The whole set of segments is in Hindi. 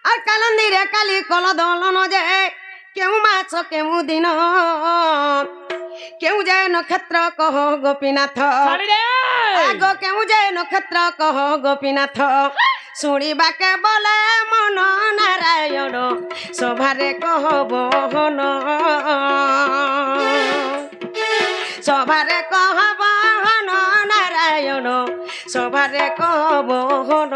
আর কালন্দিরে কালি কল দলন যে কেউ মাছ কেউ দিন কেউ যে নক্ষত্র কহ গোপীনাথ আগ কেউ যে নক্ষত্র কহ গোপীনাথ শুনিবাকে বলে মন নারায়ণ সভারে কহ বহন সভারে কহ বহন নারায়ণ সভারে কহ বহন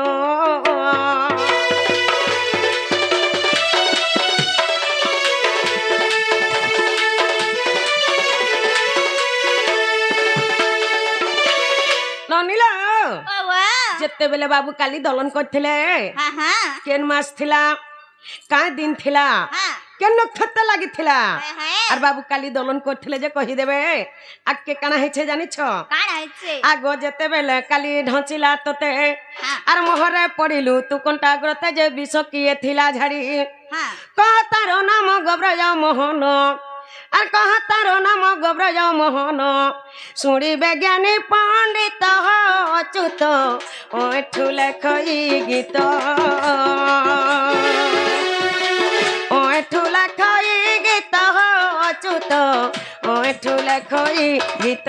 যেতেবেলে বাবু কালি দলন করছিলে কেন মাস থিলা কাঁ দিন থিলা কেন নক্ষত্র লাগিছিলা আর বাবু কালি দলন করছিলে যে কহি দেবে আজকে কানা হয়েছে জানিছ আগ যেতেবেলে কালি ঢচিলা তোতে আর মোহরে পড়িলু তু কোনটা গ্রতে যে বিষ কিয়ে থিলা ঝাড়ি কহ তার নাম গব্রজ মোহন আর কহ তার নাম গব্রজ মোহন শুনিবে জ্ঞানী পণ্ডিত অচ্যুত ওঠু লেখই গীত ওঠু লেখই গীত অচ্যুত ওঠু লেখই গীত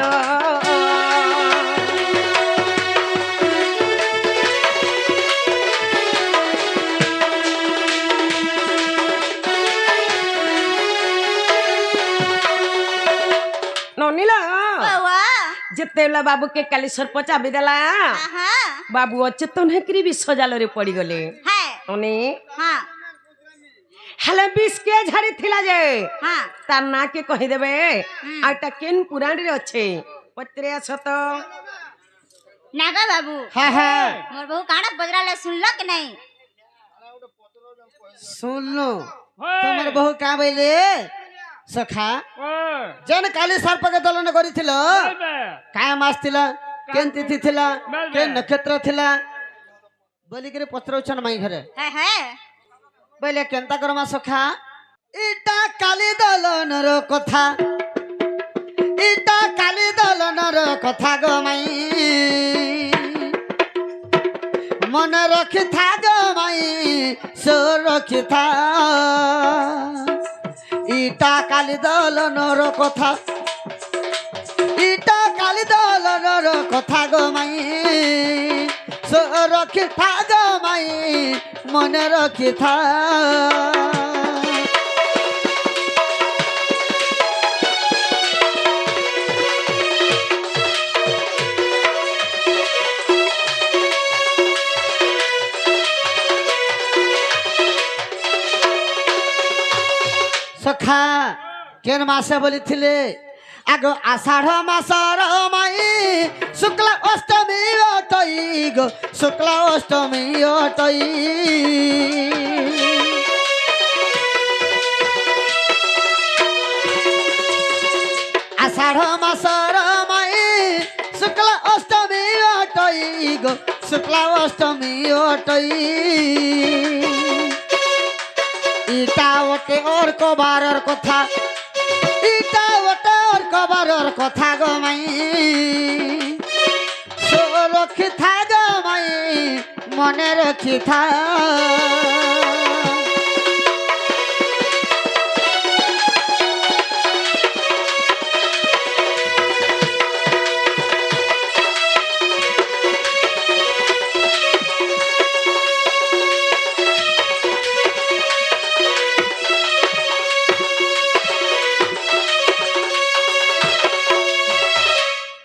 যেতেবেলা বাবু কে কালি সর্প চাবি দেলা বাবু অচেতন হেকরি বিষ জালরে পড়ি গলে হেলে বিষ কে ঝাড়ি থিলা যে তার না কে কহি দেবে আরটা কেন পুরাণ রে আছে পত্রে আছো তো নাগা বাবু মোর বহু কানা বজরালে শুনলো কি নাই শুনলো তোমার বহু কা বইলে সখা যেন কালি সর্পকে দলন করিছিল কায়া মাস ଥିଲା কেন তিথি ଥିଲା কেন নক্ষত্র ଥିଲା বলিকরে পত্রউছন মাই ঘরে বলে কেনতা করমা সখা ইটা কালি দলনর কথা ইটা কালি দলনর কথা গো মাই মনে রখিথা গো মাই সুরক্ষিতা ইটা কালি দলনর কথা ইটা কালি দলনর কথা গো মাই সুরক্ষিতা গো মাই মনে রখিথা সখা কেন মাসে বলিছিলে আগ আষাঢ় মাসর মাই শুক্লা অষ্টমী অটই গো শুক্লা অষ্টমী অটই আষাঢ় মাসর মাই শুক্লা অষ্টমী অটই গো শুক্লা অষ্টমী অটই ইটা ওটে ওর কবারর কথা ইটা ওটে ওর কবারর কথা গো মাই সুরক্ষিতা গো মাই মনে রখিথা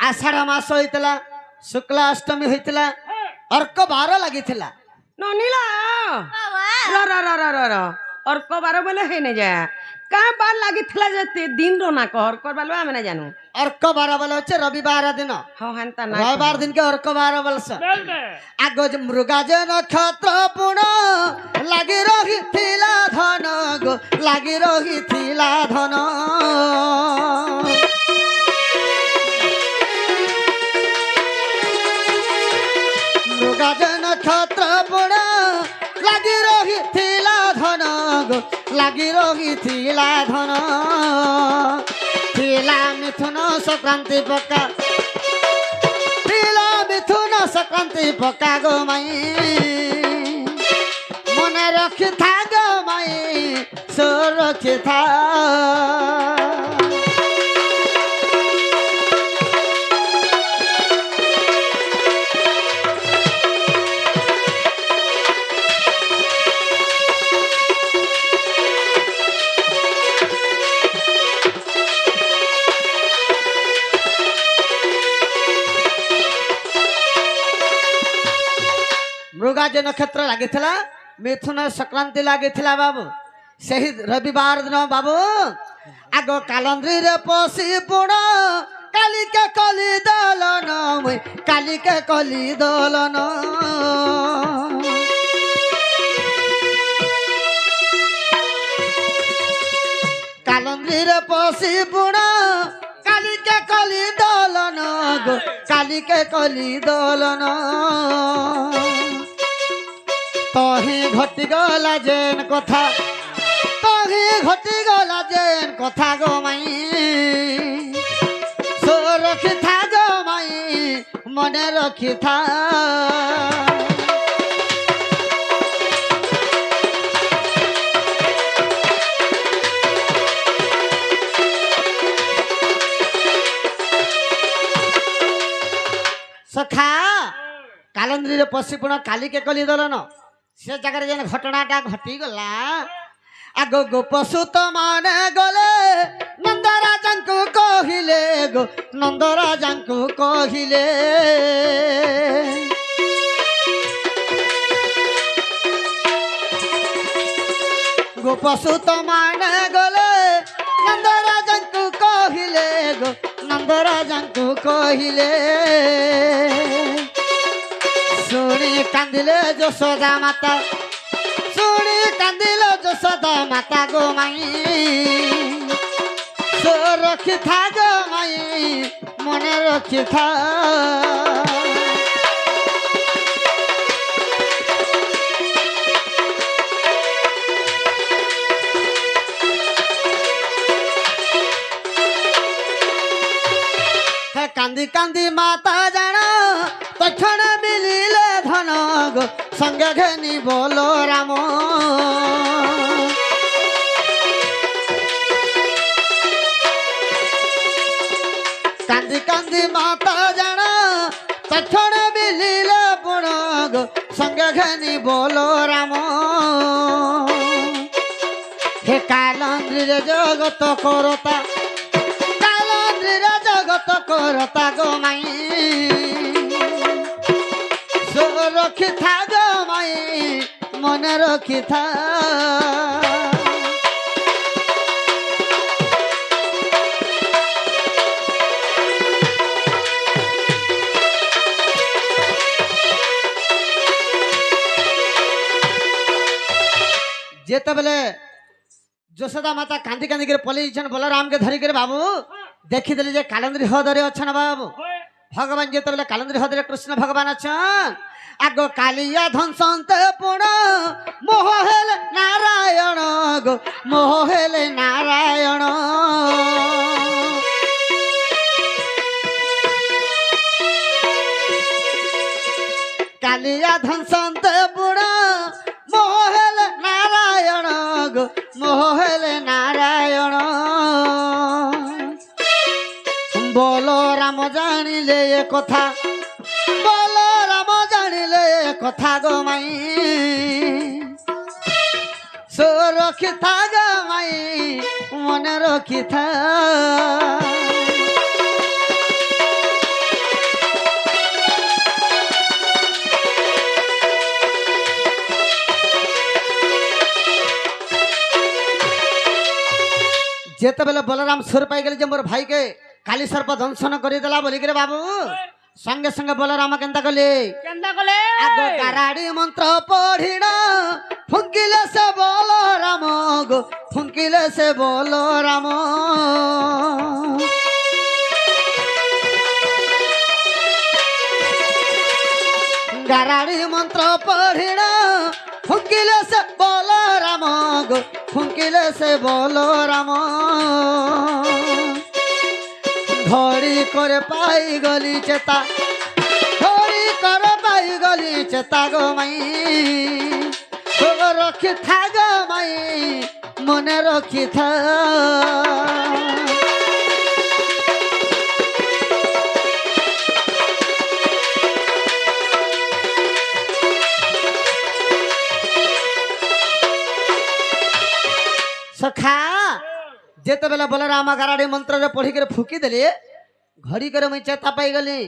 আষাঢ় মাস হইতলা শুক্লা অষ্টমী হইতলা অর্ক বার লাগিଥିଲା ননিলা র র র র র অর্ক বার বলে হই না যা কা বার লাগিଥିଲା যে দিন র না কর করবালো আমি না জানু অর্ক বার বলে হচ্ছে রবিবার দিন হান্তা না রবিবার দিনকে অর্ক বার বলছে আগ মৃগা যে নক্ষত্র পুণ লাগি রহিଥିଲା ধন গো লাগি রহিଥିଲା ধন মৃগা যে নক্ষত্র পুণ লাগি রহিଥିଲା ধন গো লাগি রহিଥିଲା ধন থিলা মিথুন সংক্রান্তি পকা থিলা মিথুন সংক্রান্তি পকা গো মাই মনে মনে রক্ষি থাক মাই সুরক্ষিতা मृगा जो नक्षत्र लगी मिथुन संक्रांति लगी बाबू से रविवार दिन बाबू आग कालंद्री रे पशी पुण कालिके कली दलन कालिके कली दलन कालंद्री रे पशी पुण कालिके कली दलन गो कालिके कली दलन तही घटी गला जेन कथा तही घटी गला जेन कथा गो माई सो रखी था गो माई मने रखी था सखा कालंद्री रे पशिपुण कालिके कली दलन से जगह जेन घटनाटा घटी गला आग गो पशु तो माने गले नंदराजा को कहिले गो नंदराजा को कहिले गो पशु तो माने गले नंदराजा को कहिले गो नंदराजा को कहिले सुनी कांदिले यशोदा माता सुनी कांदिले यशोदा माता गो माई सो रखी था गो माई मने रखी था कांदी कांदी माता जाना तक्षण मिलिले धन गो संग घेनी बोलो राम कांदी कांदी माता जाना तक्षण मिलिले पुण गो संग घेनी बोलो राम हे कालंद्री रे जगत करता जगत करता गो माई सो रखी था गो माई मन रखी था जेते बेले यशोदा माता कांदी कांदी के पलि बलराम के धरिक बाबू देखीदे जे कालंद्री हृदय अच्छा बाबू भगवान जो कालंद्री हृदय कृष्ण भगवान अच्छा आग कालिया ध्वंसंत पुण मोह हेले नारायण गो मोह हेले नारायण कालिया ध्वंसंत पुण मोह हेले नारायण गो मोह हेले नारायण बोलो राम जानिले ये कथा बोलो राम जानिले ये कथा गो माई सो रखी था गो माई मन रखी था जेते बेले बलराम सुर पाई गले जे मोर भाई के काली सर्प दंशन करदेला बोलिक बाबू संगे संगे बलराम केन्ता कले आग गाराड़ी मंत्र पढ़िण फुंकिले से बलराम गो फुंकिले से बलराम गाराड़ी मंत्र पढ़िण फुंकिले से बलराम गो फुंकिले से बलराम घड़ी करे पाई गली चेता घड़ी करे पाई गली चेता गो माई রখিথা গো মাই মনে রখিথা सखा जेते बेला बलराम गाराड़ी मंत्र रे पढ़ी के फुकी देली घड़ी करे मुई चेता पाई गली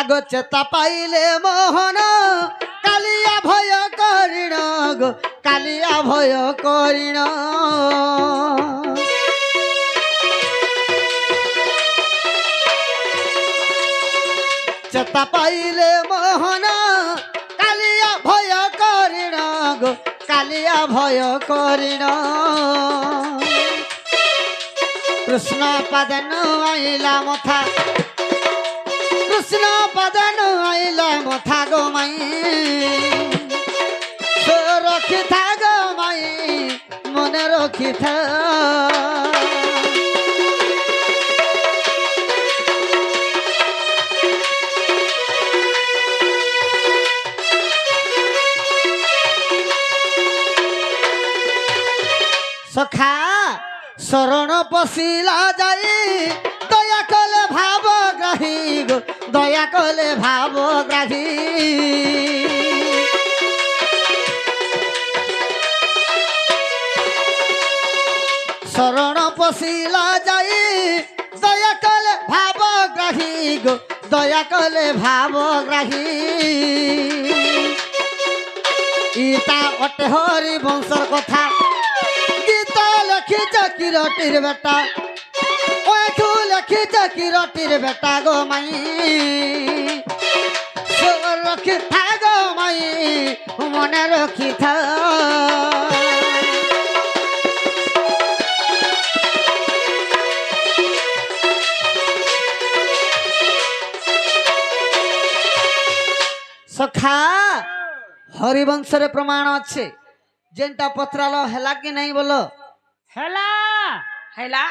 आगो चेता पाइले मोहन कालिया भय करिण गो कालिया भय करिण चेता पाइले मोहन कालिया भय करिण गो कालिया भय करिण कृष्ण पदन आइला मथा कृष्ण पदन आइला मथा गो माई रखिथा गो माई मन रखिथा सखा शरण पशिला जाई दया कले भाव ग्राही गो दया कले भाव ग्राही शरण पशिला जाई दया कले भाव ग्राही गो दया कले भाव ग्राही इता अटे हरि वंशर कथा लखी किरटिर बेटा ओठू लखी किरटिर बेटा गो माई रखी था गो माई मन रखी था सखा हरिवंश रे प्रमाण अच्छे जेनटा पत्रालो हैला कि नहीं बोलो हेला हेला